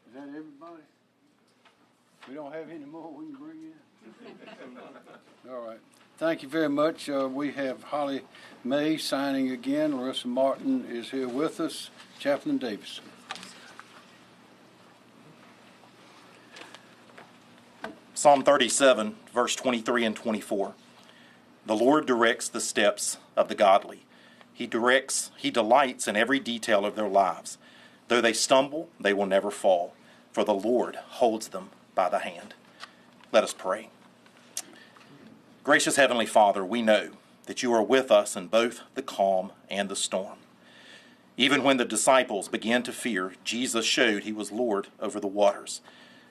Is that everybody? We don't have any more we can bring in? All right. Thank you very much. We have Holly May signing again. Larissa Martin is here with us. Chaplain Davis. Psalm 37, verse 23 and 24. The Lord directs the steps of the godly. He delights in every detail of their lives. Though they stumble, they will never fall, for the Lord holds them by the hand. Let us pray. Gracious Heavenly Father, we know that you are with us in both the calm and the storm. Even when the disciples began to fear, Jesus showed he was Lord over the waters.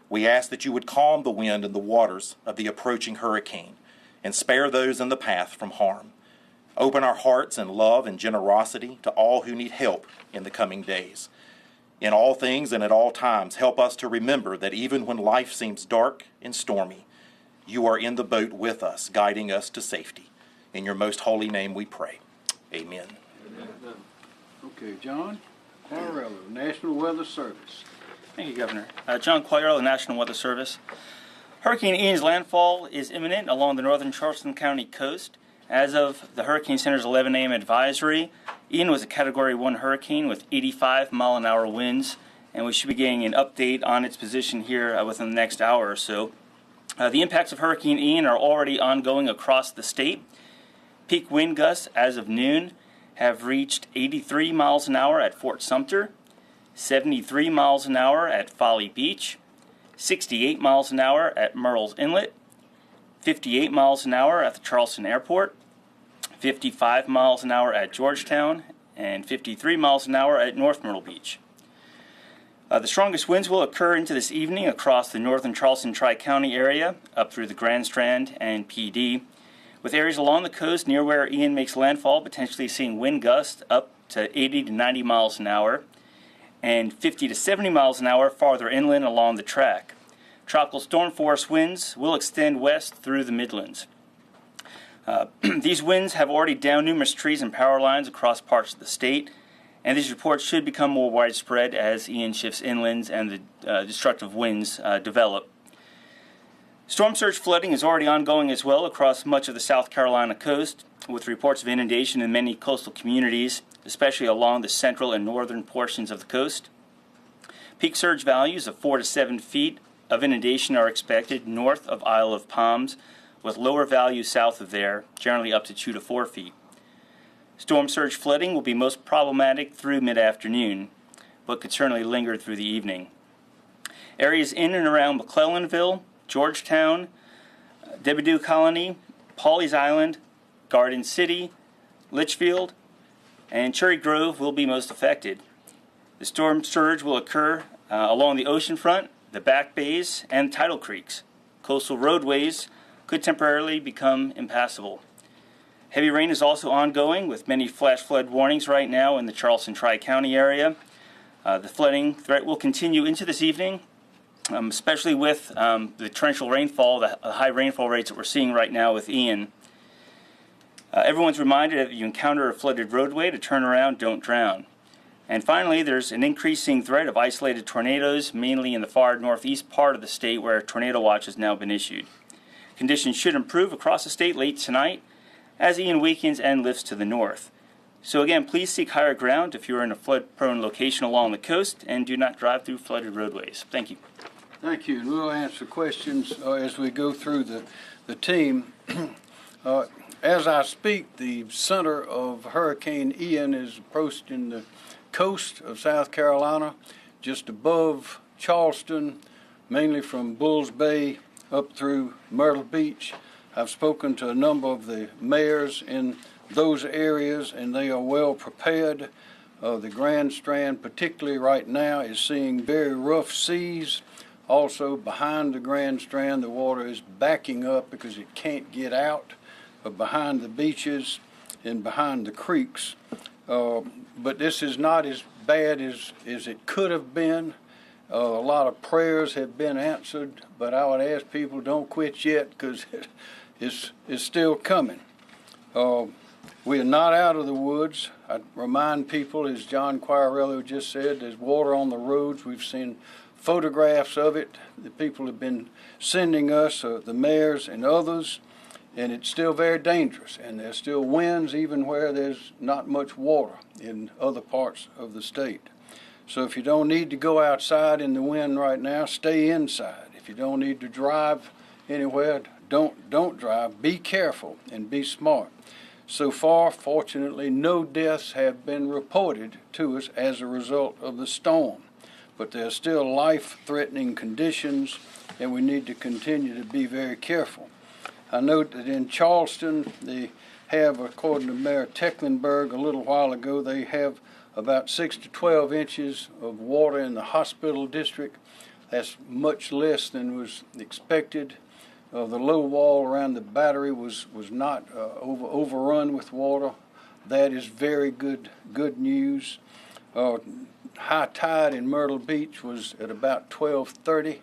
We ask that you would calm the wind and the waters of the approaching hurricane and spare those in the path from harm. Open our hearts in love and generosity to all who need help in the coming days. In all things and at all times, help us to remember that even when life seems dark and stormy, you are in the boat with us, guiding us to safety. In your most holy name we pray. Amen. Amen. Okay, John Quagliarella, National Weather Service. Thank you, Governor. John Quagliarella, National Weather Service. Hurricane Ian's landfall is imminent along the northern Charleston County coast. As of the Hurricane Center's 11 a.m. advisory, Ian was a Category 1 hurricane with 85-mile-an-hour winds, and we should be getting an update on its position here within the next hour or so. The impacts of Hurricane Ian are already ongoing across the state. Peak wind gusts as of noon have reached 83 miles an hour at Fort Sumter, 73 miles an hour at Folly Beach, 68 miles an hour at Murrells Inlet, 58 miles an hour at the Charleston Airport, 55 miles an hour at Georgetown, and 53 miles an hour at North Myrtle Beach. The strongest winds will occur into this evening across the northern Charleston Tri-County area, up through the Grand Strand and PD, with areas along the coast near where Ian makes landfall potentially seeing wind gusts up to 80 to 90 miles an hour, and 50 to 70 miles an hour farther inland along the track. Tropical storm force winds will extend west through the Midlands. These winds have already downed numerous trees and power lines across parts of the state, and these reports should become more widespread as Ian shifts inland and the destructive winds develop. Storm surge flooding is already ongoing as well across much of the South Carolina coast, with reports of inundation in many coastal communities, especially along the central and northern portions of the coast. Peak surge values of 4 to 7 feet of inundation are expected north of Isle of Palms, with lower values south of there, generally up to 2 to 4 feet. Storm surge flooding will be most problematic through mid-afternoon, but could certainly linger through the evening. Areas in and around McClellanville, Georgetown, Debidu Colony, Pawleys Island, Garden City, Litchfield, and Cherry Grove will be most affected. The storm surge will occur along the ocean front, the back bays, and tidal creeks. Coastal roadways could temporarily become impassable. Heavy rain is also ongoing, with many flash flood warnings right now in the Charleston Tri-County area. The flooding threat will continue into this evening, especially with the torrential rainfall, the high rainfall rates that we're seeing right now with Ian. Everyone's reminded that if you encounter a flooded roadway to turn around, don't drown. And finally, there's an increasing threat of isolated tornadoes, mainly in the far northeast part of the state where a tornado watch has now been issued. Conditions should improve across the state late tonight as Ian weakens and lifts to the north. So again, please seek higher ground if you're in a flood-prone location along the coast, and do not drive through flooded roadways. Thank you. Thank you. And we'll answer questions as we go through the team. As I speak, the center of Hurricane Ian is approaching the coast of South Carolina, just above Charleston, mainly from Bulls Bay up through Myrtle Beach. I've spoken to a number of the mayors in those areas, and they are well prepared. The Grand Strand, particularly right now, is seeing very rough seas. Also, behind the Grand Strand, the water is backing up because it can't get out behind the beaches and behind the creeks. But this is not as bad as it could have been. A lot of prayers have been answered, but I would ask people don't quit yet because it's still coming. We are not out of the woods. I remind people, as John Quagliarella just said, there's water on the roads. We've seen photographs of it that people have been sending us, the mayors and others, and it's still very dangerous. And there's still winds even where there's not much water in other parts of the state. So if you don't need to go outside in the wind right now, stay inside. If you don't need to drive anywhere, don't drive. Be careful and be smart. So far, fortunately, no deaths have been reported to us as a result of the storm. But there are still life-threatening conditions, and we need to continue to be very careful. I note that in Charleston, they have, according to Mayor Tecklenburg a little while ago, they have about 6 to 12 inches of water in the hospital district. That's much less than was expected. The low wall around the battery was not overrun with water. That is very good news. High tide in Myrtle Beach was at about 12:30,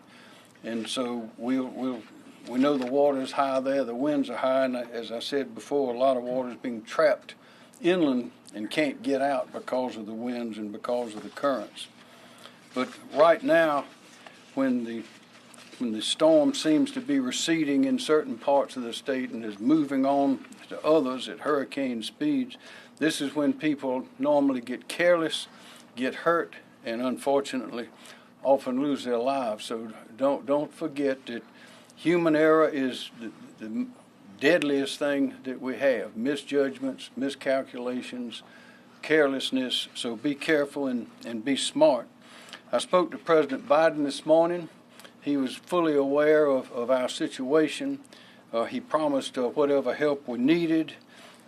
and so we know the water is high there. The winds are high, and as I said before, a lot of water is being trapped inland and can't get out because of the winds and because of the currents. But right now, when the storm seems to be receding in certain parts of the state and is moving on to others at hurricane speeds, this is when people normally get careless, get hurt, and unfortunately often lose their lives. So don't forget that human error is the deadliest thing that we have. Misjudgments, miscalculations, carelessness. So be careful and be smart. I spoke to President Biden this morning. He was fully aware of our situation. He promised whatever help we needed.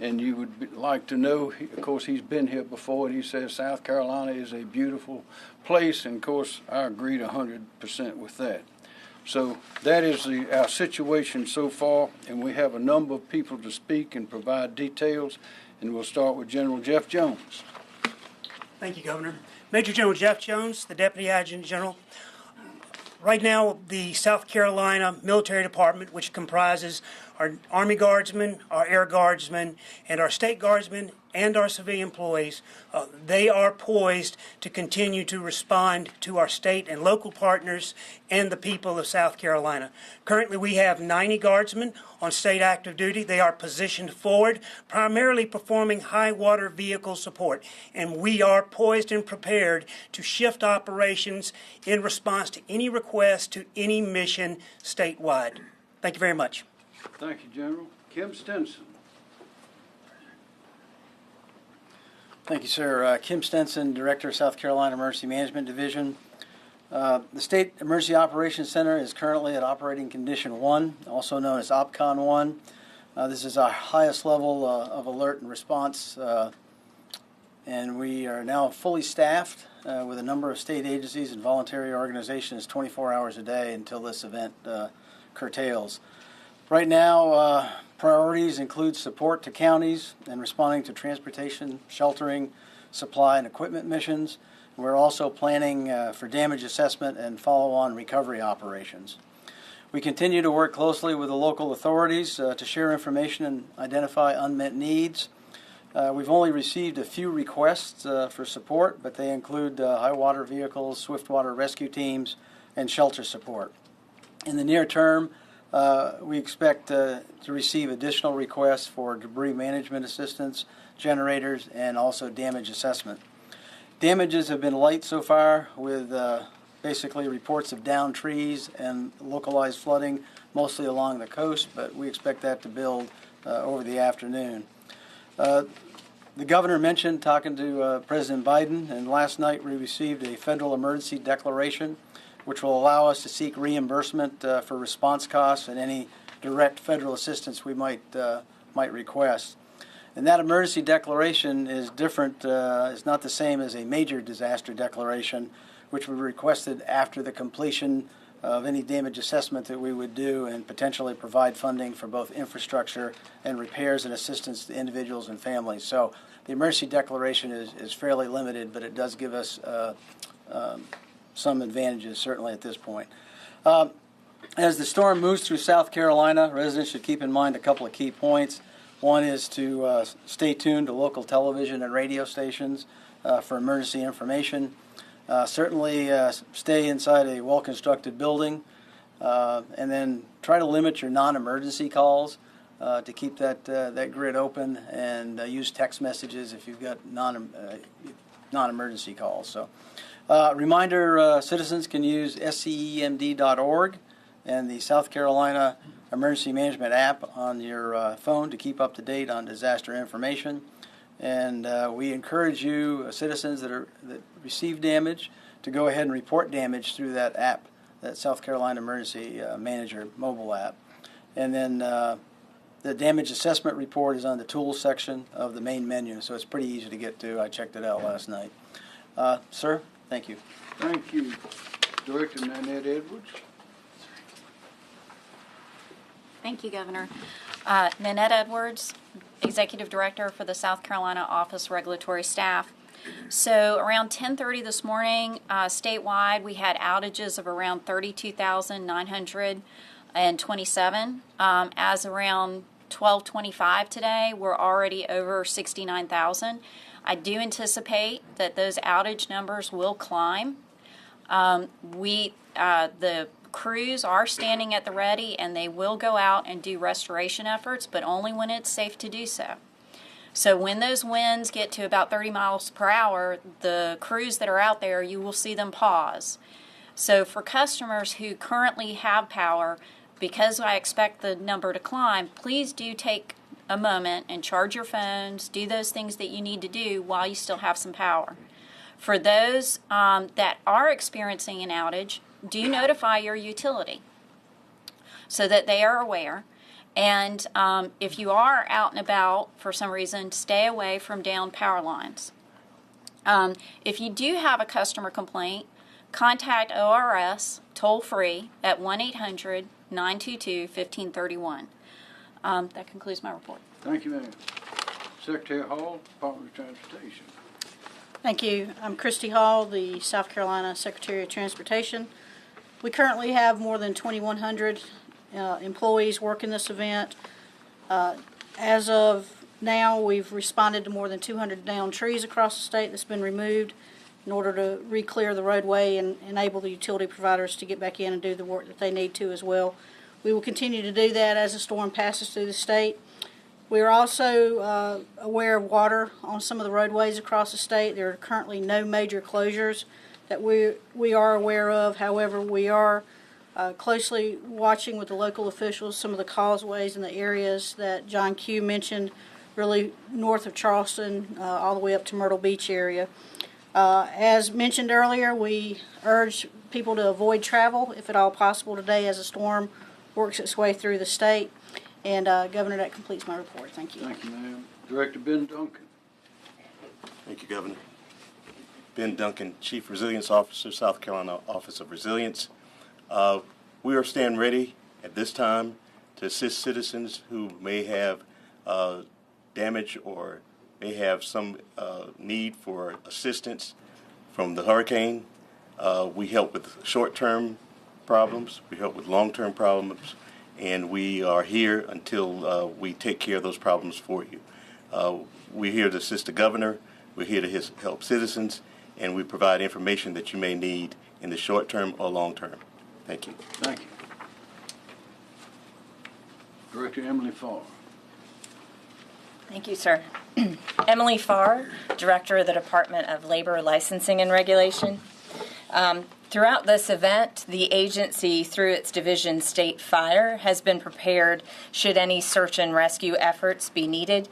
And you would like to know, of course, he's been here before, and he says South Carolina is a beautiful place. And, of course, I agreed 100% with that. So that is our situation so far, and we have a number of people to speak and provide details. And we'll start with General Jeff Jones. Thank you, Governor. Major General Jeff Jones, the Deputy Adjutant General. Right now, the South Carolina Military Department, which comprises our Army Guardsmen, our Air Guardsmen, and our State Guardsmen, and our civilian employees, they are poised to continue to respond to our state and local partners and the people of South Carolina. Currently, we have 90 Guardsmen on state active duty. They are positioned forward, primarily performing high water vehicle support, and we are poised and prepared to shift operations in response to any request to any mission statewide. Thank you very much. Thank you, General. Kim Stenson. Thank you, sir. Kim Stenson, Director of South Carolina Emergency Management Division. The State Emergency Operations Center is currently at Operating Condition 1, also known as OPCON 1. This is our highest level of alert and response, and we are now fully staffed with a number of state agencies and voluntary organizations 24 hours a day until this event curtails. Right now, priorities include support to counties and responding to transportation, sheltering, supply, and equipment missions. We're also planning for damage assessment and follow-on recovery operations. We continue to work closely with the local authorities to share information and identify unmet needs. We've only received a few requests for support, but they include high water vehicles, swift water rescue teams, and shelter support. In the near term, we expect to receive additional requests for debris management assistance, generators, and also damage assessment. Damages have been light so far, with basically reports of downed trees and localized flooding, mostly along the coast, but we expect that to build over the afternoon. The governor mentioned talking to President Biden, and last night we received a federal emergency declaration which will allow us to seek reimbursement for response costs and any direct federal assistance we might request. And that emergency declaration is different, is not the same as a major disaster declaration, which we requested after the completion of any damage assessment that we would do and potentially provide funding for both infrastructure and repairs and assistance to individuals and families. So the emergency declaration is fairly limited, but it does give us some advantages, certainly at this point. As the storm moves through South Carolina, residents should keep in mind a couple of key points. One is to stay tuned to local television and radio stations for emergency information. Certainly stay inside a well-constructed building, and then try to limit your non-emergency calls to keep that grid open, and use text messages if you've got non-emergency calls. So, reminder: citizens can use scemd.org and the South Carolina Emergency Management app on your phone to keep up to date on disaster information. And we encourage you, citizens that receive damage, to go ahead and report damage through that app, that South Carolina Emergency Manager mobile app. And then the damage assessment report is on the tools section of the main menu, so it's pretty easy to get to. I checked it out last night. Sir, thank you. Thank you, Director Nanette Edwards. Thank you, Governor. Nanette Edwards, Executive Director for the South Carolina Office Regulatory Staff. So around 10:30 this morning, statewide, we had outages of around 32,927. As around 12:25 today, we're already over 69,000. I do anticipate that those outage numbers will climb. The crews are standing at the ready, and they will go out and do restoration efforts, but only when it's safe to do so. So when those winds get to about 30 miles per hour, the crews that are out there, you will see them pause. So for customers who currently have power, because I expect the number to climb, please do take a moment and charge your phones, do those things that you need to do while you still have some power. For those that are experiencing an outage, do notify your utility so that they are aware. And if you are out and about for some reason, stay away from downed power lines. If you do have a customer complaint, contact ORS toll-free at 1-800-922-1531. That concludes my report. Thank you, ma'am. Secretary Hall, Department of Transportation. Thank you. I'm Christy Hall, the South Carolina Secretary of Transportation. We currently have more than 2,100 employees working this event. As of now, we've responded to more than 200 downed trees across the state that's been removed in order to re-clear the roadway and enable the utility providers to get back in and do the work that they need to as well. We will continue to do that as the storm passes through the state. We are also aware of water on some of the roadways across the state. There are currently no major closures that we are aware of. However, we are closely watching with the local officials some of the causeways in the areas that John Q mentioned, really north of Charleston all the way up to Myrtle Beach area. As mentioned earlier, we urge people to avoid travel if at all possible today as the storm works its way through the state. And Governor, that completes my report. Thank you. Thank you, ma'am. Director Ben Duncan. Thank you, Governor. Ben Duncan, Chief Resilience Officer, South Carolina Office of Resilience. We are standing ready at this time to assist citizens who may have damage or may have some need for assistance from the hurricane. We help with short-term problems, we help with long-term problems, and we are here until we take care of those problems for you. We're here to assist the governor, we're here to help citizens, and we provide information that you may need in the short term or long term. Thank you. Thank you. Director Emily Farr. Thank you, sir. Emily Farr, Director of the Department of Labor Licensing and Regulation. Throughout this event, the agency, through its division State Fire, has been prepared should any search and rescue efforts be needed.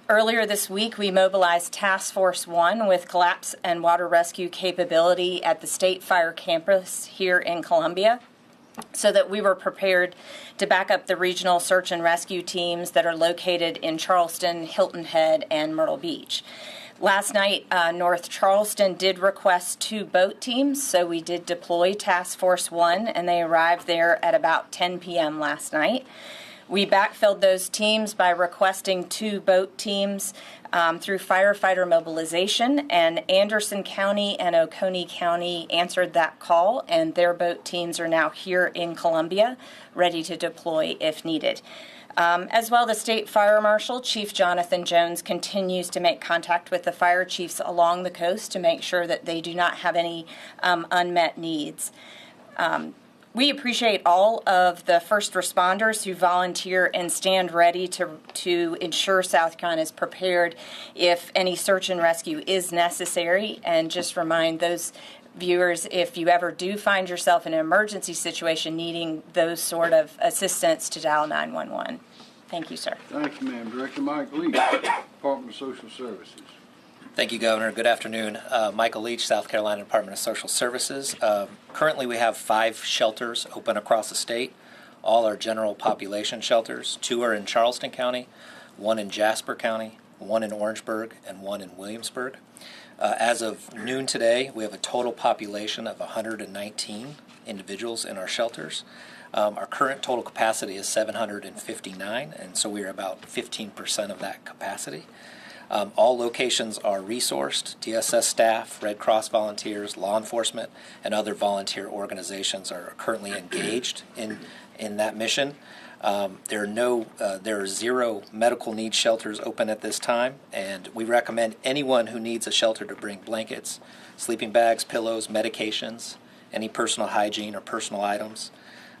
Earlier this week, we mobilized Task Force 1 with collapse and water rescue capability at the State Fire campus here in Columbia, so that we were prepared to back up the regional search and rescue teams that are located in Charleston, Hilton Head, and Myrtle Beach. Last night, North Charleston did request 2 boat teams, so we did deploy Task Force 1, and they arrived there at about 10 p.m. last night. We backfilled those teams by requesting 2 boat teams through firefighter mobilization, and Anderson County and Oconee County answered that call, and their boat teams are now here in Columbia, ready to deploy if needed. As well, the State Fire Marshal, Chief Jonathan Jones, continues to make contact with the fire chiefs along the coast to make sure that they do not have any unmet needs. We appreciate all of the first responders who volunteer and stand ready to ensure South Carolina is prepared if any search and rescue is necessary. And just remind those viewers, if you ever do find yourself in an emergency situation needing those sort of assistance, to dial 911. Thank you, sir. Thank you, ma'am. Director Mike Leach, Department of Social Services. Thank you, Governor. Good afternoon. Michael Leach, South Carolina Department of Social Services. Currently, we have 5 shelters open across the state. All are general population shelters. 2 are in Charleston County, 1 in Jasper County, 1 in Orangeburg, and 1 in Williamsburg. As of noon today, we have a total population of 119 individuals in our shelters. Our current total capacity is 759, and so we're about 15% of that capacity. All locations are resourced. DSS staff, Red Cross volunteers, law enforcement, and other volunteer organizations are currently engaged in that mission. There are 0 medical needs shelters open at this time, and we recommend anyone who needs a shelter to bring blankets, sleeping bags, pillows, medications, any personal hygiene or personal items,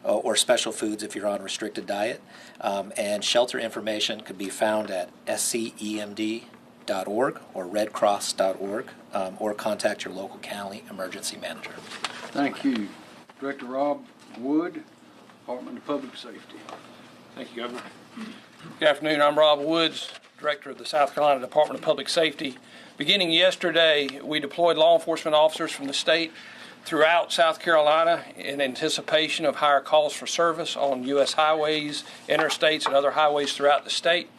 or special foods if you're on restricted diet. And shelter information could be found at scemd.org or redcross.org, or contact your local county emergency manager. Thank you. Director Rob Wood, Department of Public Safety. Thank you, Governor. Good afternoon. I'm Rob Woods, Director of the South Carolina Department of Public Safety. Beginning yesterday, we deployed law enforcement officers from the state throughout South Carolina in anticipation of higher calls for service on U.S. highways, interstates, and other highways throughout the state.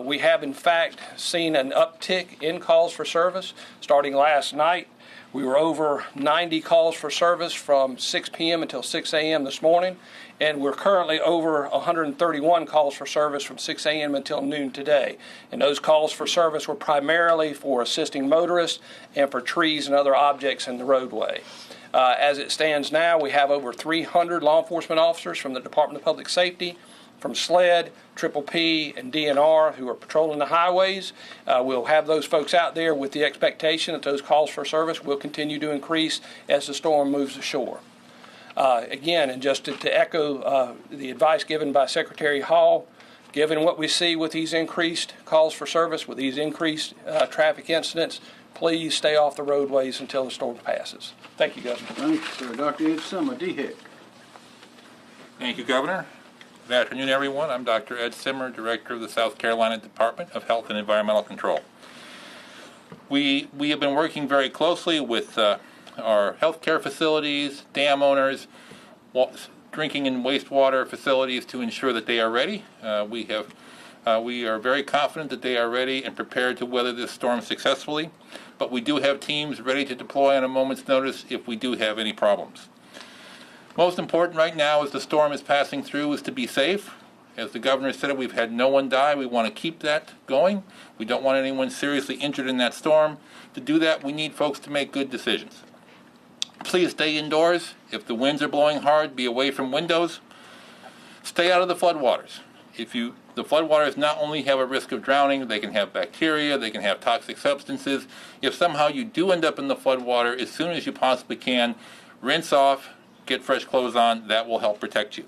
We have, in fact, seen an uptick in calls for service starting last night. We were over 90 calls for service from 6 p.m. until 6 a.m. this morning, and we're currently over 131 calls for service from 6 a.m. until noon today. And those calls for service were primarily for assisting motorists and for trees and other objects in the roadway. As it stands now, we have over 300 law enforcement officers from the Department of Public Safety, from SLED, Triple P, and DNR who are patrolling the highways. We'll have those folks out there with the expectation that those calls for service will continue to increase as the storm moves ashore. Again, and just to echo the advice given by Secretary Hall, given what we see with these increased calls for service, with these increased traffic incidents, please stay off the roadways until the storm passes. Thank you, Governor. Thank you, sir. Dr. Ed Simmer, DHEC. Thank you, Governor. Good afternoon, everyone. I'm Dr. Ed Simmer, Director of the South Carolina Department of Health and Environmental Control. We have been working very closely with our healthcare facilities, dam owners, drinking and wastewater facilities to ensure that they are ready. We are very confident that they are ready and prepared to weather this storm successfully, but we do have teams ready to deploy on a moment's notice if we do have any problems. Most important right now as the storm is passing through is to be safe. As the governor said, we've had no one die. We want to keep that going. We don't want anyone seriously injured in that storm. To do that, we need folks to make good decisions. Please stay indoors. If the winds are blowing hard, be away from windows. Stay out of the floodwaters. The floodwaters not only have a risk of drowning, they can have bacteria, they can have toxic substances. If somehow you do end up in the floodwater, as soon as you possibly can, rinse off, get fresh clothes on. That will help protect you.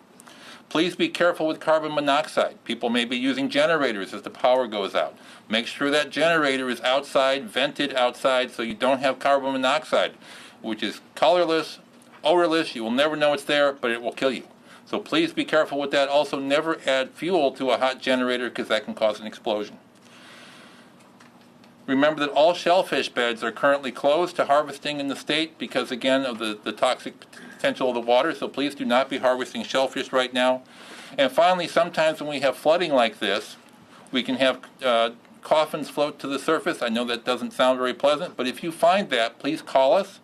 Please be careful with carbon monoxide. People may be using generators as the power goes out. Make sure that generator is outside, vented outside, so you don't have carbon monoxide, which is colorless, odorless. You will never know it's there, but it will kill you. So please be careful with that. Also, never add fuel to a hot generator because that can cause an explosion. Remember that all shellfish beds are currently closed to harvesting in the state because, again, of the toxic potential of the water, so please do not be harvesting shellfish right now. And finally, sometimes when we have flooding like this, we can have coffins float to the surface. I know that doesn't sound very pleasant, but if you find that, please call us,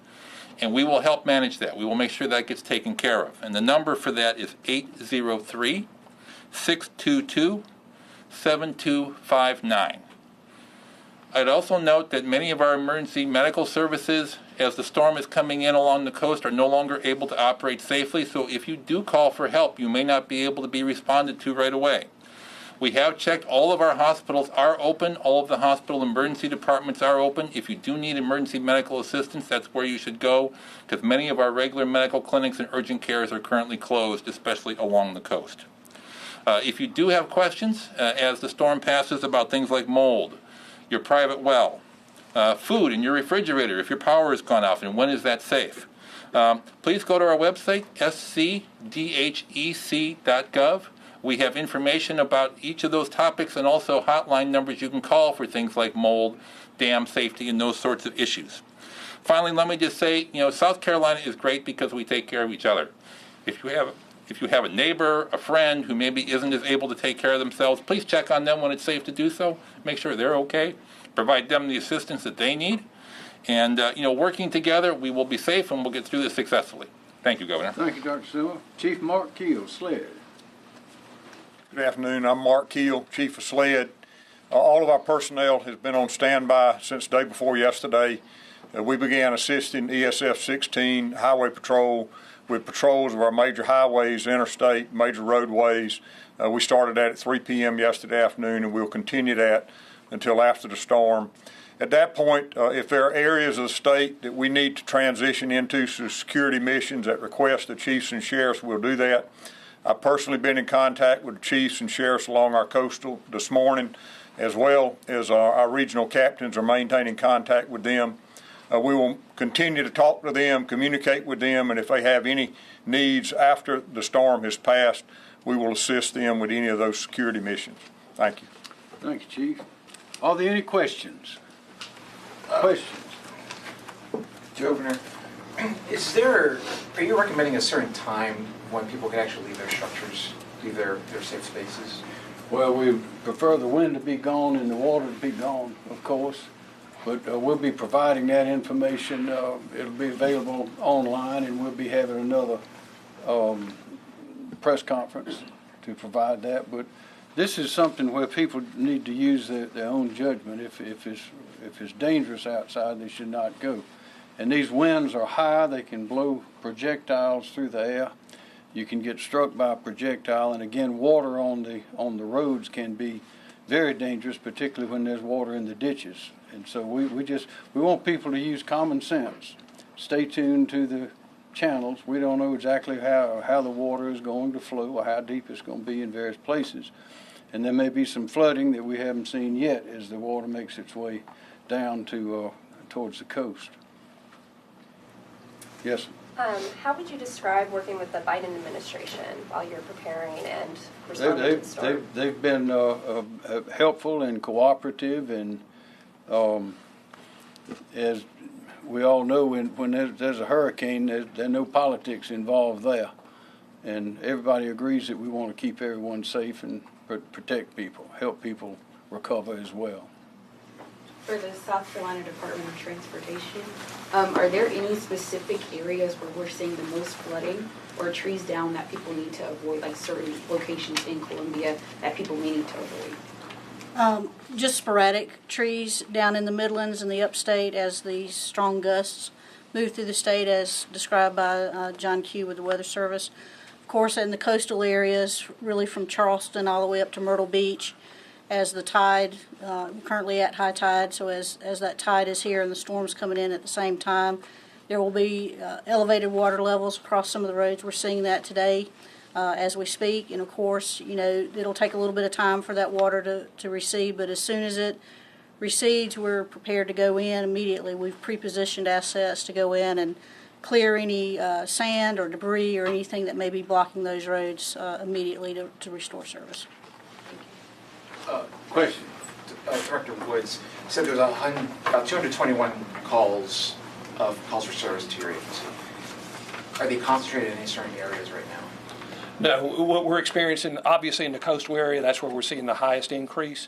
and we will help manage that. We will make sure that gets taken care of. And the number for that is 803-622-7259. I'd also note that many of our emergency medical services, as the storm is coming in along the coast, are no longer able to operate safely. So if you do call for help, you may not be able to be responded to right away. We have checked. All of our hospitals are open. All of the hospital emergency departments are open. If you do need emergency medical assistance, that's where you should go, because many of our regular medical clinics and urgent cares are currently closed, especially along the coast. If you do have questions as the storm passes about things like mold, your private well, food in your refrigerator if your power has gone off, and when is that safe, please go to our website, scdhec.gov. We have information about each of those topics and also hotline numbers you can call for things like mold, dam safety, and those sorts of issues. Finally, let me just say, South Carolina is great because we take care of each other. If you have a neighbor, a friend who maybe isn't as able to take care of themselves, please check on them when it's safe to do so. Make sure they're okay. Provide them the assistance that they need. And, working together, we will be safe and we'll get through this successfully. Thank you, Governor. Thank you, Dr. Silva. Chief Mark Keel, SLED. Good afternoon. I'm Mark Keel, Chief of SLED. All of our personnel has been on standby since the day before yesterday. We began assisting ESF 16 Highway Patrol with patrols of our major highways, interstate, major roadways. We started that at 3 p.m. yesterday afternoon, and we'll continue that until after the storm. At that point, if there are areas of the state that we need to transition into security missions at request of chiefs and sheriffs, we'll do that. I've personally been in contact with the chiefs and sheriffs along our coastal this morning, as well as our regional captains are maintaining contact with them. We will continue to talk to them, communicate with them, and if they have any needs after the storm has passed, we will assist them with any of those security missions. Thank you. Thank you, Chief. Are there any questions? Questions? Governor, are you recommending a certain time when people can actually leave their structures, leave their safe spaces? Well, we prefer the wind to be gone and the water to be gone, of course. But we'll be providing that information. It'll be available online, and we'll be having another press conference to provide that. But this is something where people need to use their own judgment. If it's dangerous outside, they should not go. And these winds are high. They can blow projectiles through the air. You can get struck by a projectile, and again, water on the roads can be very dangerous, particularly when there's water in the ditches. And so we want people to use common sense. Stay tuned to the channels. We don't know exactly how the water is going to flow or how deep it's going to be in various places. And there may be some flooding that we haven't seen yet as the water makes its way down to towards the coast. Yes? How would you describe working with the Biden administration while you're preparing and responding to the storm? They've been helpful and cooperative, and as we all know, when there's a hurricane, there's no politics involved there. And everybody agrees that we want to keep everyone safe and protect people, help people recover as well. For the South Carolina Department of Transportation, are there any specific areas where we're seeing the most flooding or trees down that people need to avoid, like certain locations in Columbia that people may need to avoid? Just sporadic trees down in the Midlands and the upstate as these strong gusts move through the state, as described by John Q. with the Weather Service. Of course, in the coastal areas, really from Charleston all the way up to Myrtle Beach, as the tide, currently at high tide, so as that tide is here and the storm's coming in at the same time, there will be elevated water levels across some of the roads. We're seeing that today as we speak, and of course, it'll take a little bit of time for that water to recede, but as soon as it recedes, we're prepared to go in immediately. We've pre-positioned assets to go in and clear any sand or debris or anything that may be blocking those roads immediately to restore service. Question. Director Woods said there's about 221 calls for service to your agency. Are they concentrated in any certain areas right now? No, what we're experiencing, obviously in the coastal area, that's where we're seeing the highest increase.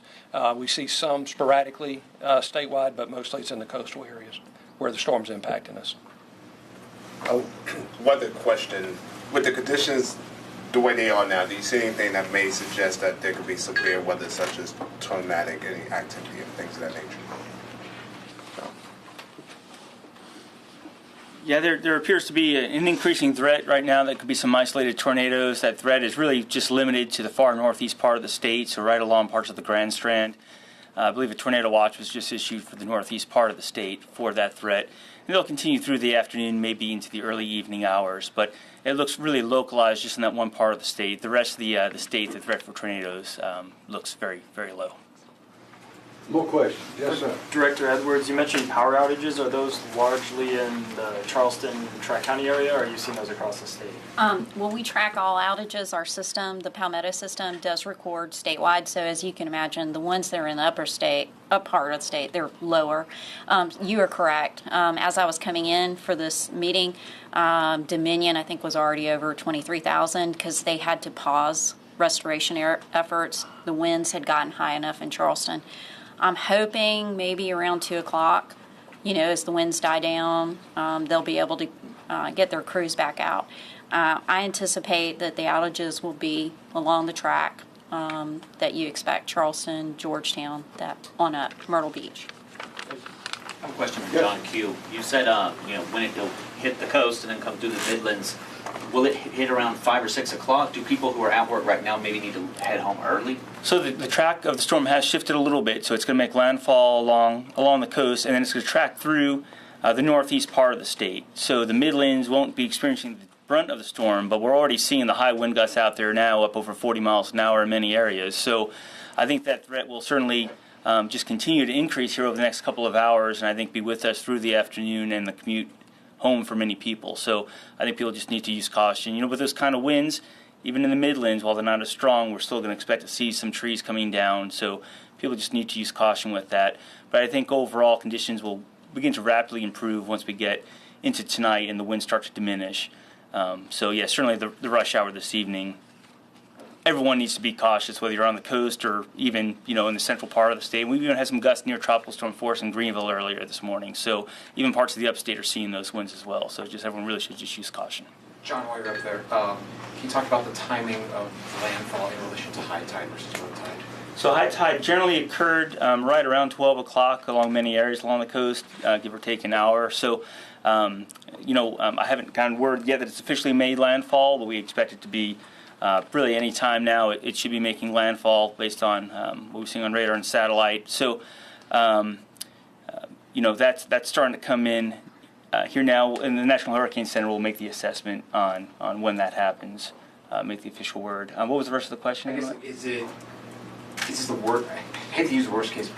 We see some sporadically statewide, but mostly it's in the coastal areas where the storm's impacting us. One other question. With the conditions the way they are now, do you see anything that may suggest that there could be severe weather such as tornadic activity and things of that nature? Yeah, there appears to be an increasing threat right now. That could be some isolated tornadoes. That threat is really just limited to the far northeast part of the state, so right along parts of the Grand Strand. I believe a tornado watch was just issued for the northeast part of the state for that threat. And it'll continue through the afternoon, maybe into the early evening hours, but it looks really localized just in that one part of the state. The rest of the state, the threat for tornadoes looks very, very low. More questions? Yes, sir. Director Edwards, you mentioned power outages. Are those largely in the Charleston, Tri-County area, or are you seeing those across the state? Well, we track all outages. Our system, the Palmetto system, does record statewide. So as you can imagine, the ones that are in the up part of the state, they're lower. You are correct. As I was coming in for this meeting, Dominion, I think, was already over 23,000 because they had to pause restoration efforts. The winds had gotten high enough in Charleston. I'm hoping maybe around 2 o'clock, as the winds die down, they'll be able to get their crews back out. I anticipate that the outages will be along the track that you expect, Charleston, Georgetown, that on up, Myrtle Beach. I have a question from John Q. You said, when it'll hit the coast and then come through the Midlands, will it hit around 5 or 6 o'clock? Do people who are at work right now maybe need to head home early? So the track of the storm has shifted a little bit. So it's going to make landfall along the coast, and then it's going to track through the northeast part of the state. So the Midlands won't be experiencing the brunt of the storm, but we're already seeing the high wind gusts out there now, up over 40 miles an hour in many areas. So I think that threat will certainly just continue to increase here over the next couple of hours, and I think be with us through the afternoon and the commute home for many people. So I think people just need to use caution. With those kind of winds, even in the Midlands, while they're not as strong, we're still going to expect to see some trees coming down. So people just need to use caution with that. But I think overall conditions will begin to rapidly improve once we get into tonight and the winds start to diminish. So yeah, certainly the rush hour this evening, everyone needs to be cautious, whether you're on the coast or even, in the central part of the state. We even had some gusts near tropical storm force in Greenville earlier this morning. So even parts of the upstate are seeing those winds as well. So just everyone really should just use caution. John, while you're up there, can you talk about the timing of landfall in relation to high tide versus low tide? So high tide generally occurred right around 12 o'clock along many areas along the coast, give or take an hour. So, I haven't gotten word yet that it's officially made landfall, but we expect it to be really any time now. It should be making landfall based on what we're seeing on radar and satellite. So, that's starting to come in here now, and the National Hurricane Center will make the assessment on when that happens, make the official word. What was the rest of the question? I guess, is this the worst? I hate to use the worst case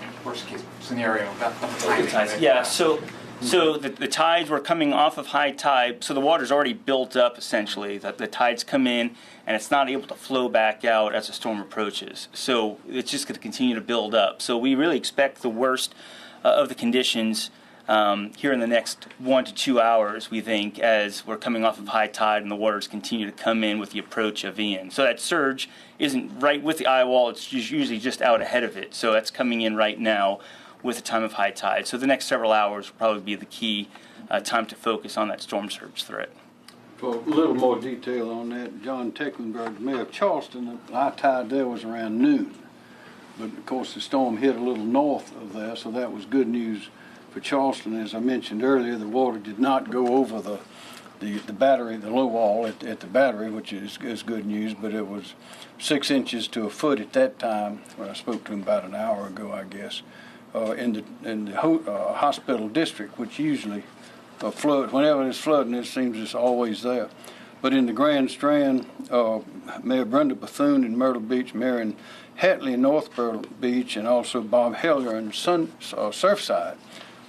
scenario about the timing. Yeah. So the tides were coming off of high tide, so the water's already built up essentially. The tides come in, and it's not able to flow back out as the storm approaches. So it's just going to continue to build up. So we really expect the worst of the conditions here in the next 1 to 2 hours, we think, as we're coming off of high tide and the waters continue to come in with the approach of Ian. So that surge isn't right with the eye wall, it's usually just out ahead of it. So that's coming in right now with the time of high tide. So the next several hours will probably be the key time to focus on that storm surge threat. For a little more detail on that, John Tecklenburg, Mayor of Charleston, the high tide there was around noon. But of course the storm hit a little north of there, so that was good news for Charleston. As I mentioned earlier, the water did not go over the battery, the low wall at the battery, which is good news, but it was 6 inches to a foot at that time when I spoke to him about an hour ago, I guess, in the hospital district, which usually flood. Whenever there's flooding, it seems it's always there. But in the Grand Strand, Mayor Brenda Bethune in Myrtle Beach, Marion Hatley in North Myrtle Beach, and also Bob Heller in Surfside,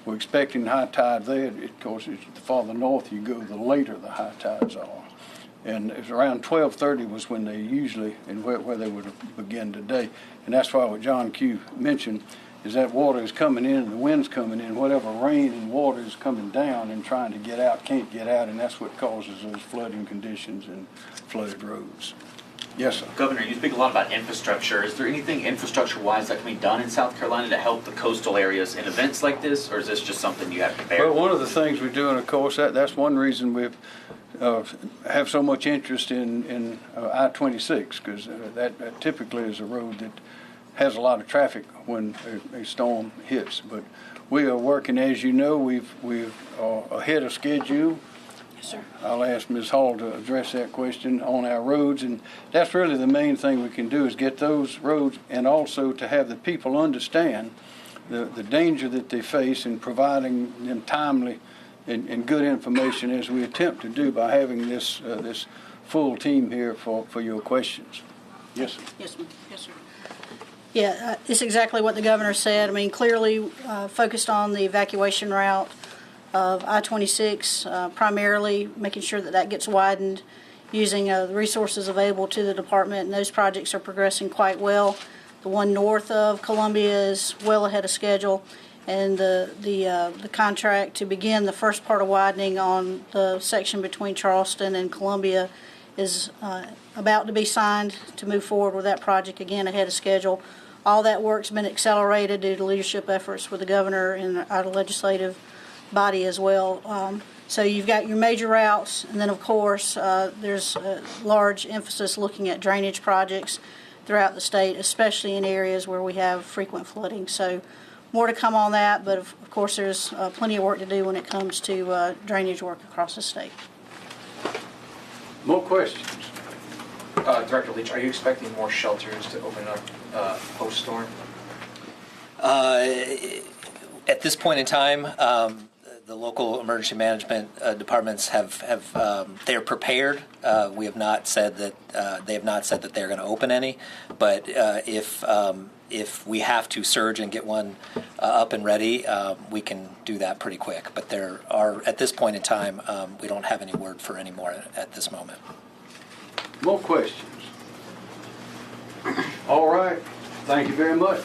we're expecting high tide there. Of course, the farther north you go, the later the high tides are. And it was around 12:30 was when they usually, and where they would begin today. And that's why what John Q mentioned is that water is coming in and the wind's coming in. Whatever rain and water is coming down and trying to get out can't get out, and that's what causes those flooding conditions and flooded roads. Yes, sir. Governor, you speak a lot about infrastructure. Is there anything infrastructure-wise that can be done in South Carolina to help the coastal areas in events like this, or is this just something you have to bear? Well, one of the things we do, and of course that's one reason we have so much interest in I-26, because that typically is a road that has a lot of traffic when a storm hits. But we are working, as you know, we've ahead of schedule Yes, sir. I'll ask Ms. Hall to address that question on our roads, and that's really the main thing we can do is get those roads, and also to have the people understand the danger that they face in providing them timely and good information as we attempt to do by having this this full team here for your questions. Yes, sir. Yes, ma'am. Yes, sir. Yeah, it's exactly what the governor said. I mean, clearly focused on the evacuation route of I-26, primarily making sure that that gets widened using the resources available to the department, and those projects are progressing quite well. The one north of Columbia is well ahead of schedule, and the contract to begin the first part of widening on the section between Charleston and Columbia is about to be signed to move forward with that project, again ahead of schedule. All that work's been accelerated due to leadership efforts with the governor and our legislative body as well. So you've got your major routes, and then of course there's a large emphasis looking at drainage projects throughout the state, especially in areas where we have frequent flooding. So more to come on that, but of course there's plenty of work to do when it comes to drainage work across the state. More questions? Director Leach, are you expecting more shelters to open up post-storm? At this point in time, the local emergency management departments they're prepared. We have not said that they have not said that they're going to open any, but if we have to surge and get one up and ready, we can do that pretty quick. But there are, at this point in time, we don't have any word for any more at this moment. More questions? All right. Thank you very much.